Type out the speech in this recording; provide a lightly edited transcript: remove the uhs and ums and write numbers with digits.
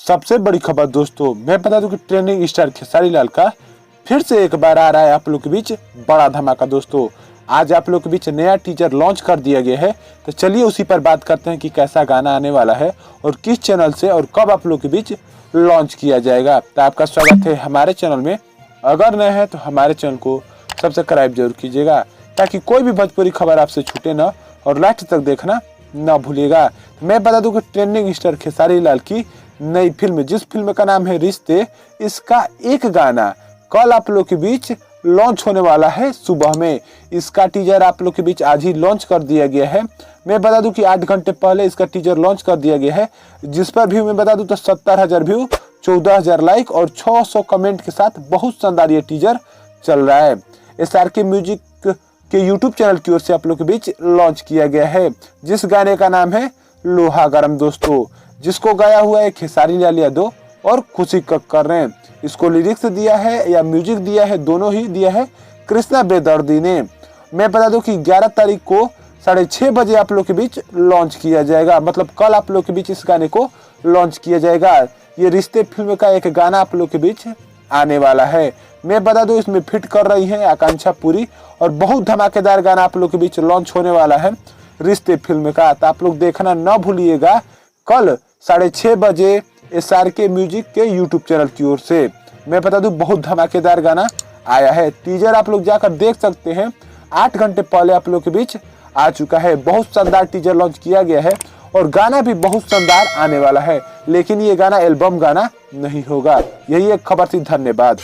सबसे बड़ी खबर दोस्तों, मैं बता दूं कि ट्रेंडिंग स्टार खेसारी लाल का फिर से एक बार आ रहा है आप लोग के बीच बड़ा धमाका। दोस्तों आज आप लोग के बीच नया टीजर लॉन्च कर दिया गया है, तो चलिए उसी पर बात करते हैं कि कैसा गाना आने वाला है और किस चैनल से और कब आप लोग के बीच लॉन्च किया जाएगा। तो आपका स्वागत है हमारे चैनल में। अगर नए हैं तो हमारे चैनल को सब्सक्राइब जरूर कीजिएगा ताकि कोई भी भोजपुरी खबर आपसे छूटे ना, और लास्ट तक देखना ना भूलिएगा। मैं बता दूं कि ट्रेंडिंग स्टार खेसारी लाल की नई फिल्म, जिस फिल्म का नाम है रिश्ते, इसका एक गाना कल आप लोग के बीच लॉन्च होने वाला है सुबह में। इसका टीजर आप लोग के बीच आज ही लॉन्च कर दिया गया है। मैं बता दूं कि 8 घंटे पहले इसका टीजर लॉन्च कर दिया गया है, जिस पर व्यू मैं बता दूं तो 70,000 व्यू, 14,000 लाइक और 600 कमेंट के साथ बहुत शानदार ये टीजर चल रहा है। SRK म्यूजिक के यूट्यूब चैनल की ओर से आप लोग के बीच लॉन्च किया गया है, जिस गाने का नाम है लोहा गरम दोस्तों, जिसको गाया हुआ है खेसारी लाल यादव और खुशी कक्कर ने। इसको लिरिक्स दिया है या म्यूजिक दिया है, दोनों ही दिया है कृष्णा बेदर्दी ने। मैं बता दूं कि 11 तारीख को 6:30 बजे आप लोग के बीच लॉन्च किया जाएगा, मतलब कल आप लोग के बीच इस गाने को लॉन्च किया जाएगा। ये रिश्ते फिल्म का एक गाना आप लोग के बीच आने वाला है। मैं बता दूं इसमें फिट कर रही है आकांक्षा पुरी, और बहुत धमाकेदार गाना आप लोग के बीच लॉन्च होने वाला है रिश्ते फिल्म का। तो आप लोग देखना ना भूलिएगा कल 6:30 बजे SRK म्यूजिक के यूट्यूब चैनल की ओर से। मैं बता दूं बहुत धमाकेदार गाना आया है, टीजर आप लोग जाकर देख सकते हैं। 8 घंटे पहले आप लोग के बीच आ चुका है। बहुत शानदार टीजर लॉन्च किया गया है और गाना भी बहुत शानदार आने वाला है, लेकिन ये गाना एल्बम गाना नहीं होगा। यही एक खबर थी। धन्यवाद।